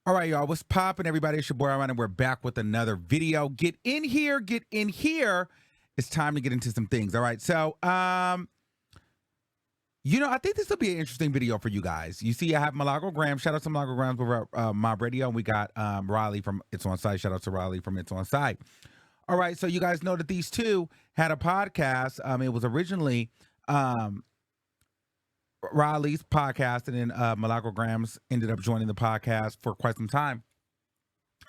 All right, y'all. What's poppin', everybody? It's your boy Armon, and we're back with another video. Get in here, get in here. It's time to get into some things. All right. So, I think this will be an interesting video for you guys. You see, I have Milagro Grahams. Shout out to Milagro Grahams over at Mob Radio. And we got Raleigh from It's On Site. Shout out to Raleigh from It's On Site. All right. So you guys know that these two had a podcast. It was originally Raleigh's podcast, and then Milagro Grahams ended up joining the podcast for quite some time.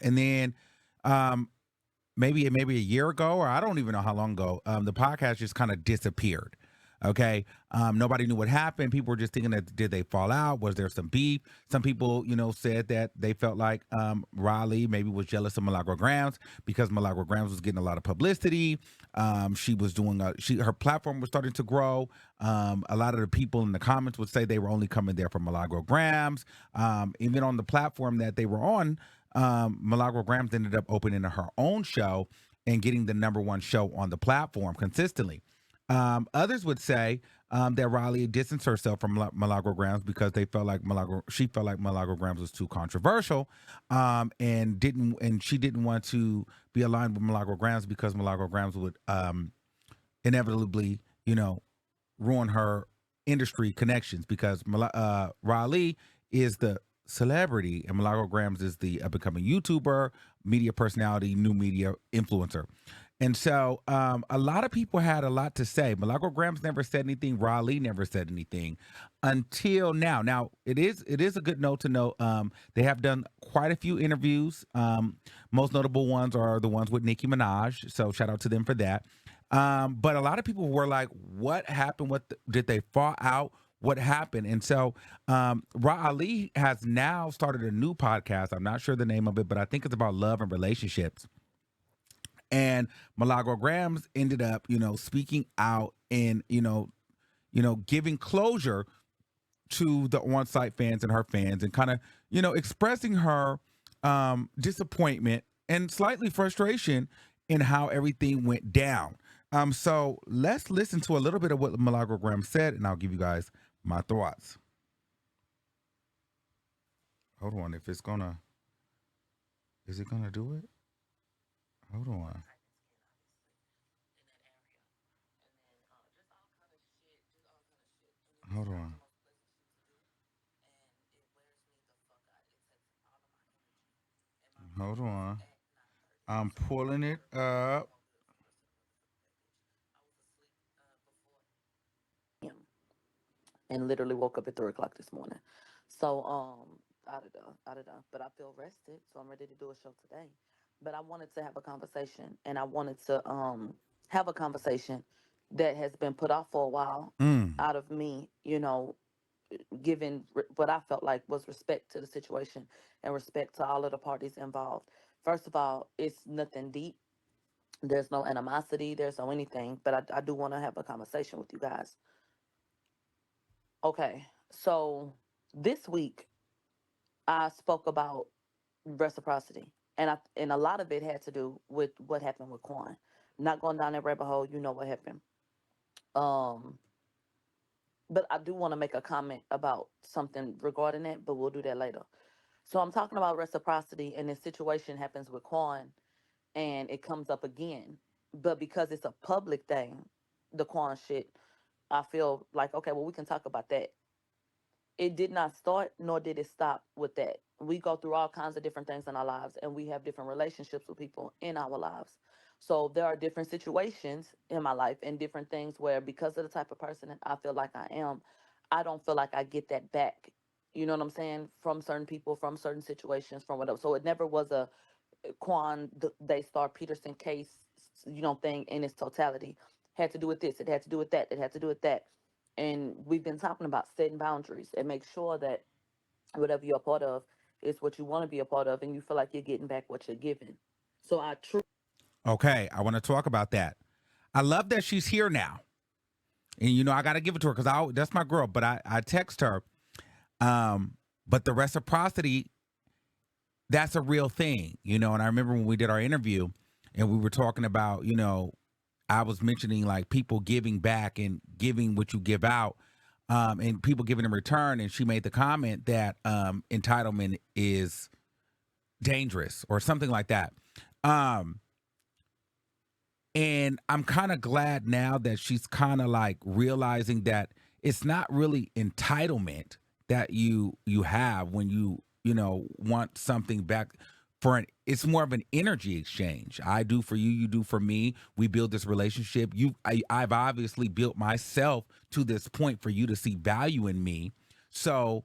And then maybe a year ago, or I don't even know how long ago, the podcast just kind of disappeared. Okay. Nobody knew what happened. People were just thinking that, did they fall out? Was there some beef? Some people, said that they felt like Raleigh maybe was jealous of Milagro Grahams because Milagro Grahams was getting a lot of publicity. She was doing her platform was starting to grow. A lot of the people in the comments would say they were only coming there for Milagro Grahams. Even on the platform that they were on, Milagro Grahams ended up opening her own show and getting the #1 show on the platform consistently. Others would say that Raleigh distanced herself from Milagro Grahams because she felt like Milagro Grahams was too controversial, and she didn't want to be aligned with Milagro Grahams because Milagro Grahams would inevitably, ruin her industry connections because Raleigh is the celebrity and Milagro Grahams is the becoming YouTuber, media personality, new media influencer. And so a lot of people had a lot to say. Milagro Grahams never said anything. Raleigh never said anything until now. Now, it is a good note to know they have done quite a few interviews. Most notable ones are the ones with Nicki Minaj. So shout out to them for that. But a lot of people were like, what happened? Did they fall out? What happened? And so Raleigh has now started a new podcast. I'm not sure the name of it, but I think it's about love and relationships. And Milagro Grahams ended up, speaking out and, giving closure to the on-site fans and her fans and kind of, expressing her disappointment and slightly frustration in how everything went down. So let's listen to a little bit of what Milagro Grahams said, and I'll give you guys my thoughts. Hold on, is it gonna do it? Hold on. Hold on. Hold on. I'm pulling it up. And literally woke up at 3 o'clock this morning. So I don't know. But I feel rested, so I'm ready to do a show today. But I wanted to have a conversation, and I wanted to have a conversation that has been put off for a while Mm. out of me, giving what I felt like was respect to the situation and respect to all of the parties involved. First of all, it's nothing deep. There's no animosity. There's no anything. But I do want to have a conversation with you guys. Okay, so this week I spoke about reciprocity, and a lot of it had to do with what happened with Quan. Not going down that rabbit hole, you know what happened. Um, but I do want to make a comment about something regarding that, but we'll do that later. So I'm talking about reciprocity, and this situation happens with Quan, and it comes up again. But because it's a public thing, the Quan shit, I feel like okay, well we can talk about that. It did not start nor did it stop with that. We go through all kinds of different things in our lives and we have different relationships with people in our lives. So there are different situations in my life and different things where because of the type of person that I feel like I am, I don't feel like I get that back. You know what I'm saying? From certain people, from certain situations, from whatever. So it never was a Daystar Peterson case, thing in its totality. Had to do with this, it had to do with that, it had to do with that. And we've been talking about setting boundaries and make sure that whatever you're a part of is what you want to be a part of and you feel like you're getting back what you're giving. So I truly Okay, I want to talk about that. I love that she's here now. And I got to give it to her because that's my girl. But I text her. But the reciprocity, that's a real thing, And I remember when we did our interview and we were talking about, I was mentioning like people giving back and giving what you give out, and people giving in return. And she made the comment that entitlement is dangerous or something like that. Um, and I'm kind of glad now that she's kind of like realizing that it's not really entitlement that you have when you know want something back for an it's more of an energy exchange. I do for you, you do for me. We build this relationship. I've obviously built myself to this point for you to see value in me. So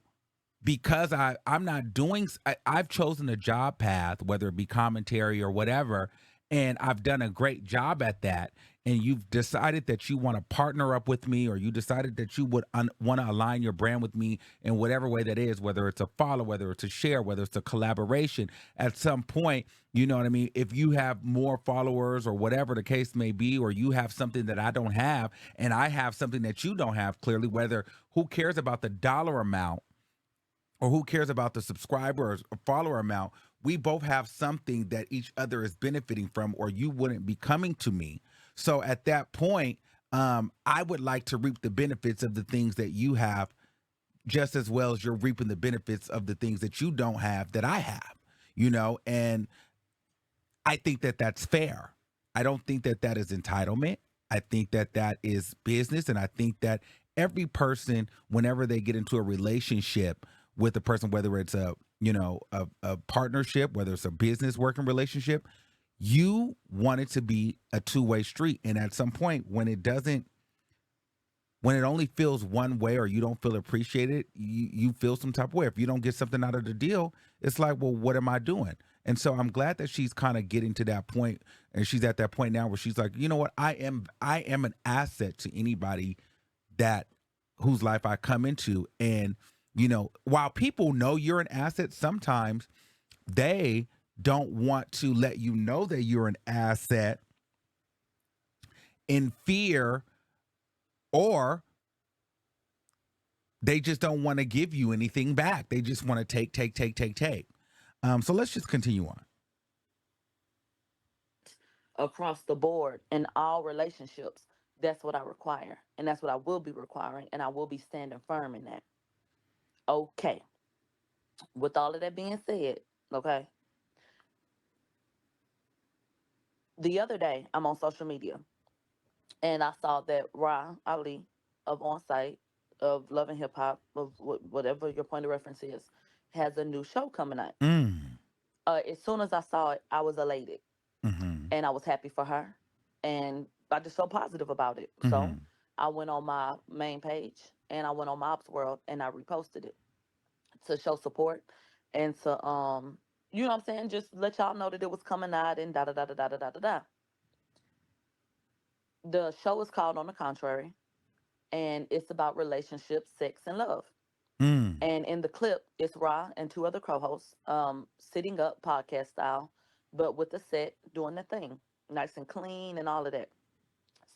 because I'm not doing I've chosen a job path, whether it be commentary or whatever, and I've done a great job at that. And you've decided that you want to partner up with me, or you decided that you would want to align your brand with me in whatever way that is, whether it's a follow, whether it's a share, whether it's a collaboration. At some point, you know what I mean. If you have more followers or whatever the case may be, or you have something that I don't have, and I have something that you don't have, clearly, whether who cares about the dollar amount or who cares about the subscriber or follower amount, we both have something that each other is benefiting from, or you wouldn't be coming to me. So at that point, I would like to reap the benefits of the things that you have just as well as you're reaping the benefits of the things that you don't have that I have, you know? And I think that that's fair. I don't think that that is entitlement. I think that that is business. And I think that every person, whenever they get into a relationship with a person, whether it's a, you know, a partnership, whether it's a business working relationship, you want it to be a two-way street. And at some point when it only feels one way or you don't feel appreciated, you feel some type of way. If you don't get something out of the deal, it's like, well, what am I doing? And so I'm glad that she's kind of getting to that point, and she's at that point now where she's like, you know what, I am an asset to anybody that whose life I come into. And you know, while people know you're an asset, sometimes they don't want to let you know that you're an asset in fear, or they just don't want to give you anything back. They just want to take. So let's just continue on. Across the board in all relationships. That's what I require. And that's what I will be requiring. And I will be standing firm in that. Okay. With all of that being said, okay. The other day, I'm on social media and I saw that Ra Ali of On Site, of Love and Hip Hop, of whatever your point of reference is, has a new show coming out. Mm. As soon as I saw it, I was elated Mm-hmm. and I was happy for her. And I just felt positive about it. So Mm-hmm. I went on my main page and I went on Mob's World and I reposted it to show support and to you know what I'm saying, just let y'all know that it was coming out and da da da da da da da da da. The show is called On the Contrary, and it's about relationships, sex, and love. Mm. And in the clip, it's Ra and two other co-hosts, sitting up podcast style, but with the set doing the thing, nice and clean and all of that.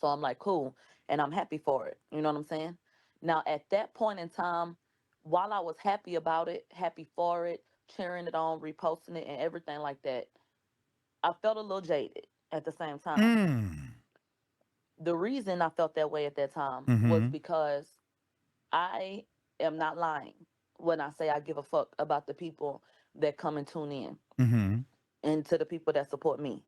So I'm like, cool, and I'm happy for it. You know what I'm saying? Now at that point in time, while I was happy about it, happy for it, cheering it on, reposting it, and everything like that, I felt a little jaded at the same time. Mm. The reason I felt that way at that time was Mm-hmm. because I am not lying when I say I give a fuck about the people that come and tune in Mm-hmm. and to the people that support me.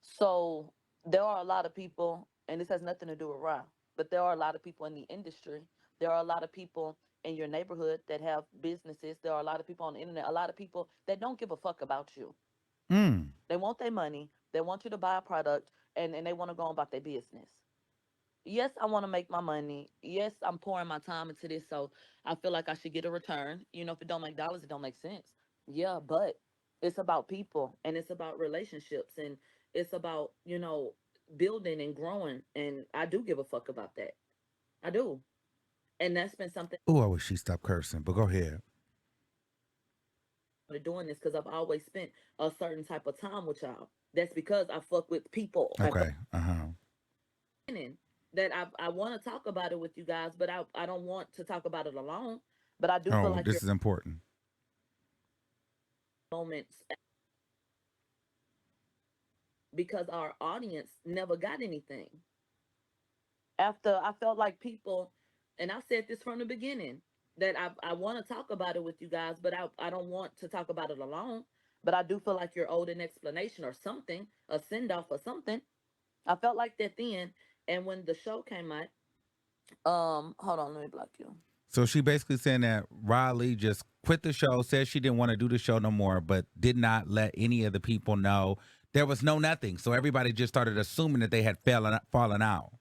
So there are a lot of people, and this has nothing to do with Ra, but there are a lot of people in the industry. There are a lot of people in your neighborhood that have businesses. There are a lot of people on the internet, a lot of people that don't give a fuck about you. Mm. They want their money, they want you to buy a product, and they want to go on about their business. Yes, I want to make my money. Yes, I'm pouring my time into this, so I feel like I should get a return. You know, if it don't make dollars, it don't make sense. Yeah, but it's about people and it's about relationships and it's about, building and growing. And I do give a fuck about that. I do. And that's been something Oh, I wish she stopped cursing, but go ahead. to doing this because I've always spent a certain type of time with y'all. That's because I fuck with people. Okay. Uh-huh. That I want to talk about it with you guys, but I don't want to talk about it alone. But I do feel Oh, like your this is important. moments because our audience never got anything. After I felt like people, and I said this from the beginning, that I want to talk about it with you guys, but I don't want to talk about it alone. But I do feel like you're owed an explanation or something, a send off or something. I felt like that then, and when the show came out, hold on, let me block you. So she basically saying that Raleigh just quit the show, said she didn't want to do the show no more, but did not let any of the people know. There was no nothing. So everybody just started assuming that they had fallen out.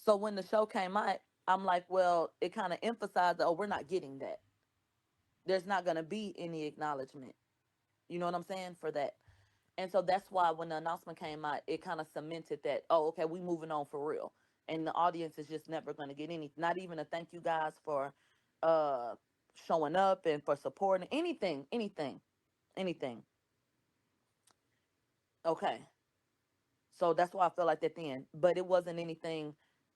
So when the show came out, I'm like, well, it kind of emphasized, oh, we're not getting that. There's not going to be any acknowledgement. You know what I'm saying? For that. And so that's why when the announcement came out, it kind of cemented that, oh, okay, we moving on for real. And the audience is just never going to get any, not even a thank you guys for uh showing up and for supporting anything. Okay. So that's why I feel like that then. But it wasn't anything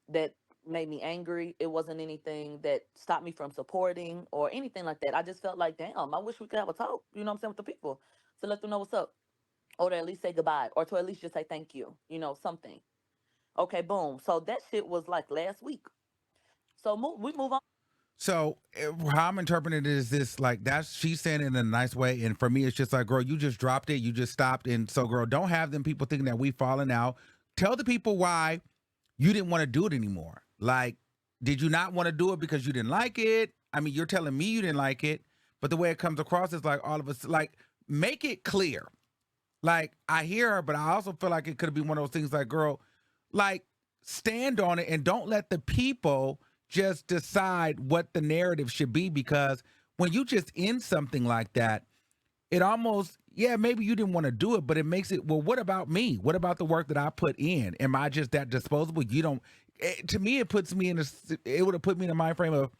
that made me angry. It wasn't anything that stopped me from supporting or anything like that. I just felt like, damn, I wish we could have a talk, you know what I'm saying, with the people. To let them know what's up. Or to at least say goodbye. Or to at least just say thank you. You know, something. Okay, boom. So that shit was like last week. So we move on. So how I'm interpreting it is this, like, that's, she's saying it in a nice way, and for me it's just like, girl, you just dropped it, you just stopped. And so, girl, don't have them people thinking that we falling out. Tell the people why you didn't want to do it anymore. Like, did you not want to do it because you didn't like it? I mean, you're telling me you didn't like it, but the way it comes across is like all of us, like, make it clear. Like, I hear her, but I also feel like it could be one of those things like, girl, like, stand on it and don't let the people just decide what the narrative should be. Because when you just end something like that, it almost, yeah, maybe you didn't want to do it, but it makes it, well, what about me? What about the work that I put in? Am I just that disposable? You don't, to me, it puts me in a, it would have put me in a mind frame of,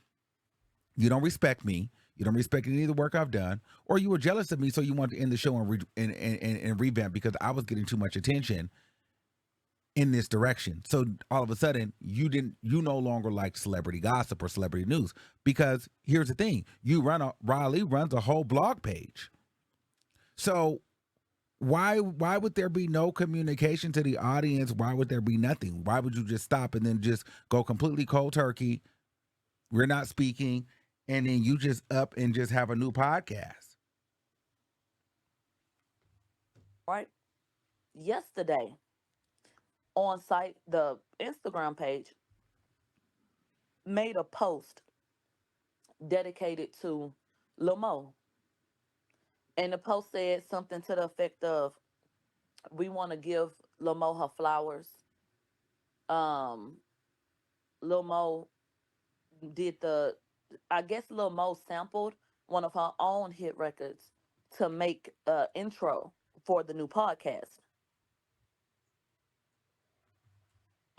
you don't respect me. You don't respect any of the work I've done, or you were jealous of me, so you wanted to end the show and revamp because I was getting too much attention in this direction. So all of a sudden, you no longer like celebrity gossip or celebrity news. Because here's the thing: Raleigh runs a whole blog page. So why would there be no communication to the audience? Why would there be nothing? Why would you just stop and then just go completely cold turkey? We're not speaking, and then you just up and just have a new podcast. Right. Yesterday on site, the Instagram page made a post dedicated to Lamo. And the post said something to the effect of, we want to give Lamo her flowers. Um, Lil Mo did I guess Lil Mo sampled one of her own hit records to make intro for the new podcast.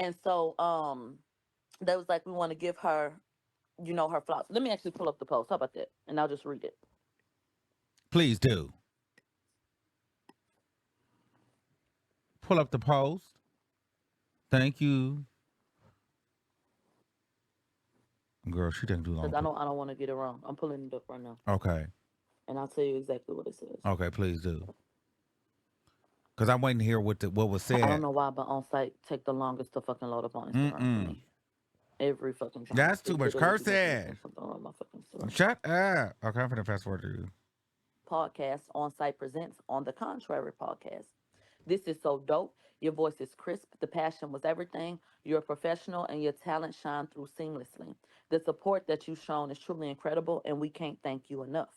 And so they was like, we want to give her, her flowers. Let me actually pull up the post. How about that? And I'll just read it. Please do pull up the post. Thank you, girl. She didn't do long. Because I don't want to get it wrong. I'm pulling it up right now. Okay. And I'll tell you exactly what it says. Okay, please do. Because I'm waiting to hear what was said. I don't know why, but on site take the longest to fucking load up on Instagram for me. Every fucking time. That's too much cursing. Something on my fucking Instagram. Shut up. Okay, I'm gonna fast forward to you. Podcast On Site presents On the Contrary podcast. This is so dope. Your voice is crisp. The passion was everything. You're a professional and your talent shine through seamlessly. The support that you've shown is truly incredible, and we can't thank you enough.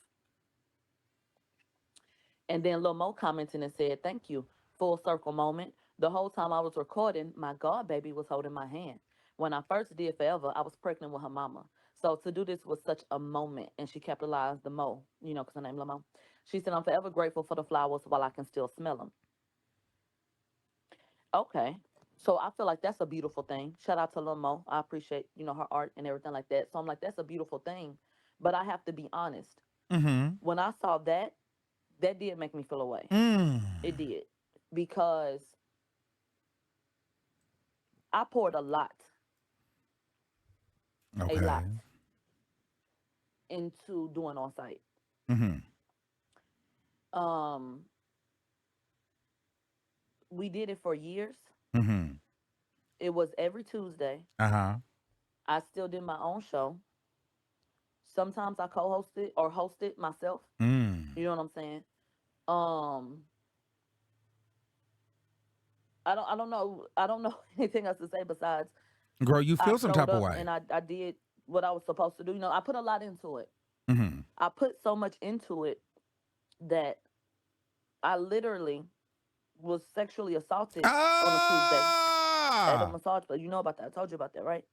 And then Lil Mo commented and said, thank you. Full circle moment. The whole time I was recording, my god baby was holding my hand. When I first did Forever, I was pregnant with her mama. So to do this was such a moment. And she capitalized the Mo, because her name Lil Mo. She said, I'm forever grateful for the flowers while I can still smell them. Okay. So I feel like that's a beautiful thing. Shout out to Lil Mo. I appreciate, her art and everything like that. So I'm like, that's a beautiful thing. But I have to be honest. When I saw that did make me feel away. It did. Because I poured a lot. Okay. A lot into doing on site. We did it for years. It was every Tuesday. I I still did my own show. Sometimes I co-hosted or hosted myself. Mm. You know what I'm saying? Um, I don't know anything else to say besides Girl, you I feel some showed type of up way. and I did what I was supposed to do. I put a lot into it. Mm-hmm. I put so much into it that I literally was sexually assaulted on a Tuesday at a Ah, massage place. You know about that. I told you about that, right?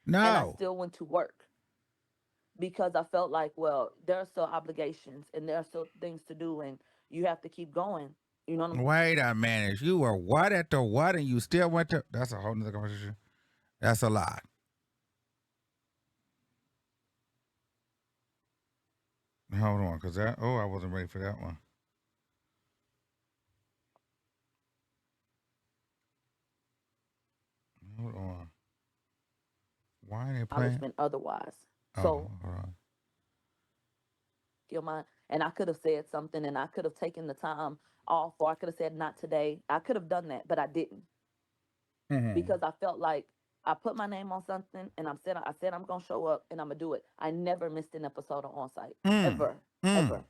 And I no. still went to work because I felt like, well, there are still obligations and there are still things to do and you have to keep going. You know what I'm Wait a minute. You were what at the what and you still went to. That's a whole nother conversation. That's a lie. Hold on, because that. Oh, I wasn't ready for that one. Hold on. Why ain't it playing? acknowledgement otherwise. Oh, So hold on. your mind. And I could have said something and I could have taken the time off or I could have said not today. I could have done that, but I didn't Mm-hmm. because I felt like I put my name on something and I said I'm gonna show up and I'm gonna do it. I never missed an episode on site. Mm. Ever. Mm. Ever.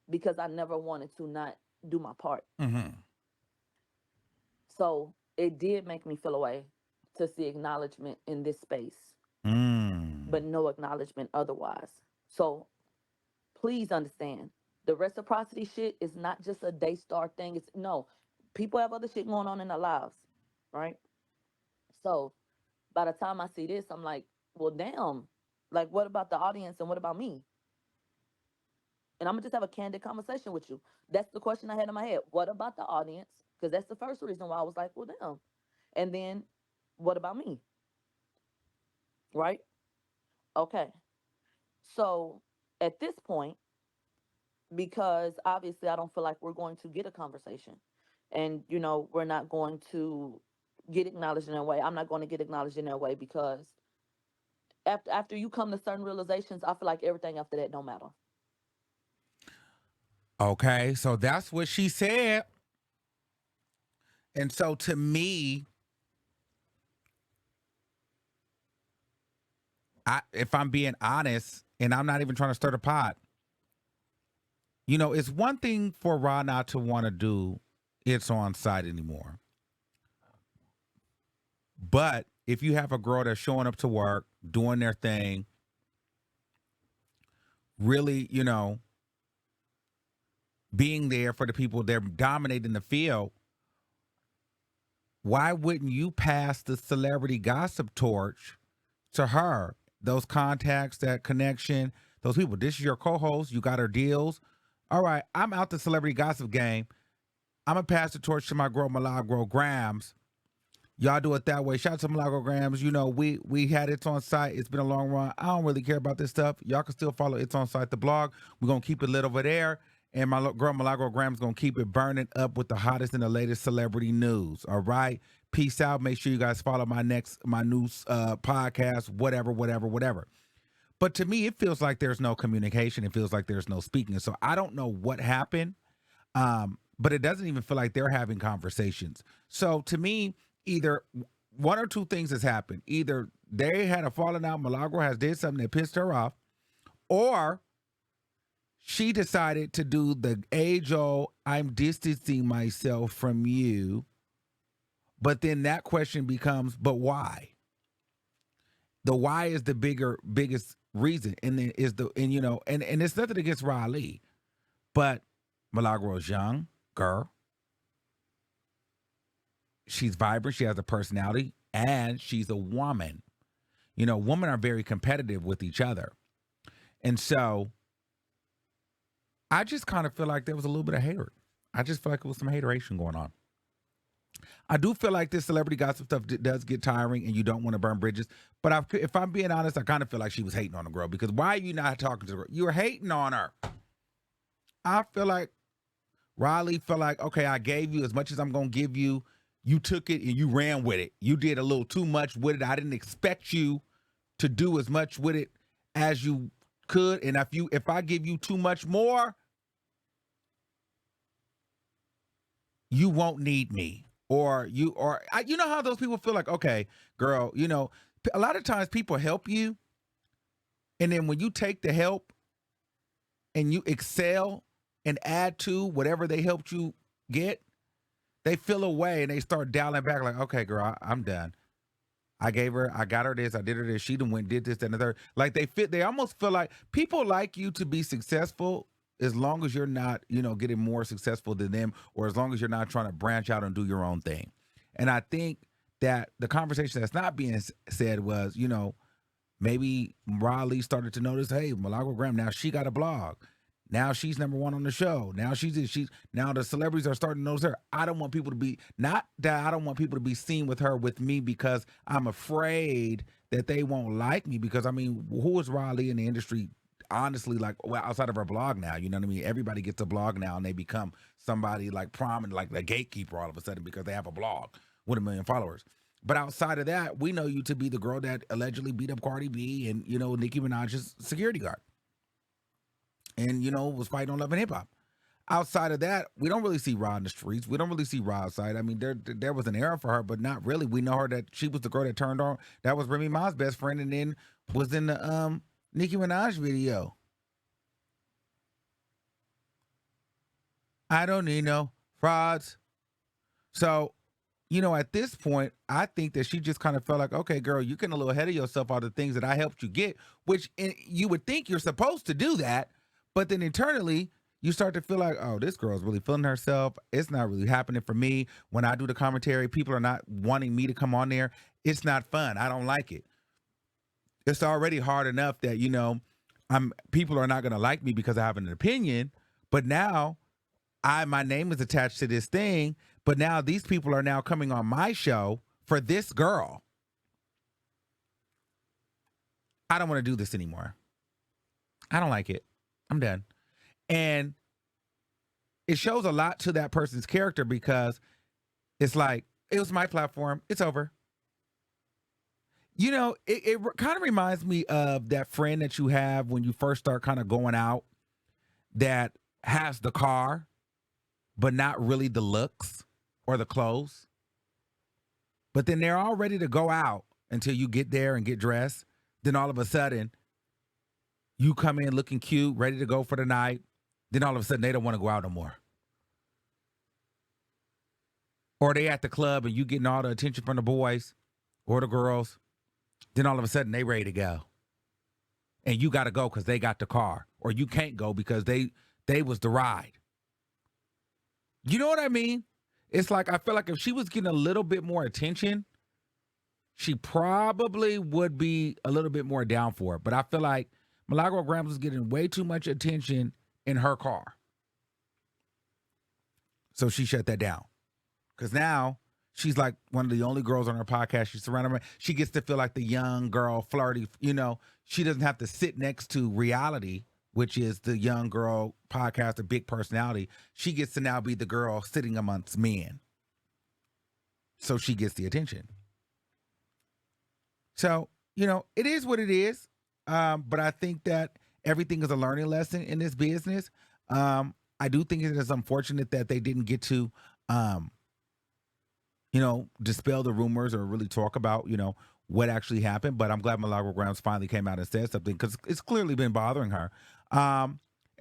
Because I never wanted to not do my part. Mm-hmm. So it did make me feel away to see acknowledgement in this space, Mm. but no acknowledgement otherwise. So please understand the reciprocity shit is not just a Daystar thing. It's no, people have other shit going on in their lives, right? So by the time I see this, I'm like, well, damn. Like, what about the audience and what about me? And I'm gonna just have a candid conversation with you. That's the question I had in my head. What about the audience? Because that's the first reason why I was like, well, damn. And then, what about me? Right? Okay. So at this point, because obviously I don't feel like we're going to get a conversation, and we're not going to get acknowledged in a way. I'm not going to get acknowledged in that way because after you come to certain realizations, I feel like everything after that don't matter. Okay, so that's what she said. And so to me, if I'm being honest, and I'm not even trying to stir the pot, it's one thing for Ra not to want to do it's on site anymore. But if you have a girl that's showing up to work, doing their thing, really, being there for the people, they're dominating the field, why wouldn't you pass the celebrity gossip torch to her? Those contacts, that connection, those people. This is your co-host. You got her deals. All right, I'm out the celebrity gossip game. I'm gonna pass the torch to my girl Malo Grahams. Y'all do it that way. Shout out to Milagro Grams. We had It's On Site. It's been a long run. I don't really care about this stuff. Y'all can still follow It's On Site, the blog. We're going to keep it lit over there. And my girl Milagro Grams going to keep it burning up with the hottest and the latest celebrity news. All right? Peace out. Make sure you guys follow my new podcast, whatever. But to me, it feels like there's no communication. It feels like there's no speaking. So I don't know what happened. But it doesn't even feel like they're having conversations. So to me, either one or two things has happened. Either they had a falling out, Milagro has did something that pissed her off, or she decided to do the age-old, I'm distancing myself from you. But then that question becomes, but why? The why is the biggest reason. And then and it's nothing against Raleigh, but Milagro is young, girl. She's vibrant. She has a personality, and she's a woman. Women are very competitive with each other. And so I just kind of feel like there was a little bit of hater. I just feel like it was some hateration going on. I do feel like this celebrity gossip stuff does get tiring and you don't want to burn bridges. But if I'm being honest, I kind of feel like she was hating on the girl because why are you not talking to the girl? You were hating on her. I feel like Raleigh felt like, okay, I gave you as much as I'm going to give you. You took it and you ran with it. You did a little too much with it. I didn't expect you to do as much with it as you could. And if I give you too much more, you won't need me. You know how those people feel like, okay, girl, A lot of times people help you, and then when you take the help and you excel and add to whatever they helped you get, they feel away and they start dialing back like, okay, girl, I'm done. I got her this, I did her this, she done went, did this, and the third. Like they almost feel like people like you to be successful as long as you're not, getting more successful than them, or as long as you're not trying to branch out and do your own thing. And I think that the conversation that's not being said was, maybe Raleigh started to notice, hey, Malo Grahams, now she got a blog. Now she's number one on the show. Now now the celebrities are starting to notice her. I don't want people to be, not that I don't want people to be seen with her with me because I'm afraid that they won't like me, because who is Raleigh in the industry? Honestly, outside of her blog now, you know what I mean? Everybody gets a blog now and they become somebody like prominent, like the gatekeeper all of a sudden because they have a blog with 1 million followers. But outside of that, we know you to be the girl that allegedly beat up Cardi B and, Nicki Minaj's security guard. And, was fighting on Love and Hip Hop. Outside of that, we don't really see Ra in the streets. We don't really see Ra outside. There was an era for her, but not really. We know her that she was the girl that turned on. That was Remy Ma's best friend, and then was in the Nicki Minaj video. I don't need no frauds. So, at this point, I think that she just kind of felt like, okay, girl, you're getting a little ahead of yourself on the things that I helped you get, which you would think you're supposed to do that. But then internally, you start to feel like, oh, this girl's really feeling herself. It's not really happening for me. When I do the commentary, people are not wanting me to come on there. It's not fun. I don't like it. It's already hard enough that, people are not going to like me because I have an opinion. But now my name is attached to this thing. But now these people are now coming on my show for this girl. I don't want to do this anymore. I don't like it. I'm done. And it shows a lot to that person's character, because it's like, it was my platform. It's over. It kind of reminds me of that friend that you have when you first start kind of going out that has the car, but not really the looks or the clothes. But then they're all ready to go out until you get there and get dressed. Then all of a sudden, you come in looking cute, ready to go for the night. Then all of a sudden, they don't want to go out no more. Or they at the club and you getting all the attention from the boys or the girls. Then all of a sudden, they ready to go. And you got to go because they got the car. Or you can't go because they was the ride. You know what I mean? It's like, I feel like if she was getting a little bit more attention, she probably would be a little bit more down for it. But I feel like Milagro Grahams was getting way too much attention in her car. So she shut that down. Because now she's like one of the only girls on her podcast. She's surrounded by, she gets to feel like the young girl, flirty. She doesn't have to sit next to reality, which is the young girl podcast, a big personality. She gets to now be the girl sitting amongst men. So she gets the attention. So, it is what it is. But I think that everything is a learning lesson in this business. I do think it is unfortunate that they didn't get to, dispel the rumors or really talk about, what actually happened. But I'm glad Milagro Grahams finally came out and said something, because it's clearly been bothering her. And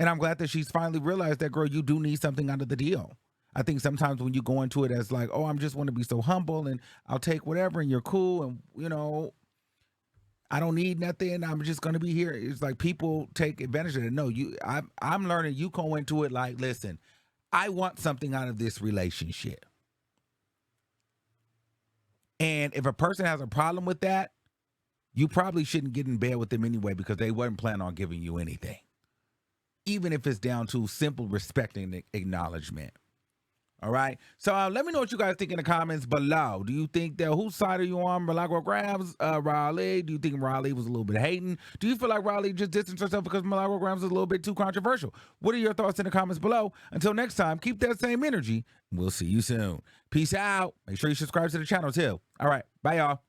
I'm glad that she's finally realized that, girl, you do need something out of the deal. I think sometimes when you go into it as like, oh, I'm just want to be so humble and I'll take whatever and you're cool and, I don't need nothing. I'm just going to be here. It's like people take advantage of it. No, I'm learning you go into it like, listen, I want something out of this relationship. And if a person has a problem with that, you probably shouldn't get in bed with them anyway, because they wasn't planning on giving you anything. Even if it's down to simple respect and acknowledgement. All right. So let me know what you guys think in the comments below. Do you think that, whose side are you on? Milagro Grahams, Raleigh? Do you think Raleigh was a little bit hating? Do you feel like Raleigh just distanced herself because Milagro Grahams is a little bit too controversial? What are your thoughts in the comments below? Until next time, keep that same energy. We'll see you soon. Peace out. Make sure you subscribe to the channel too. All right. Bye, y'all.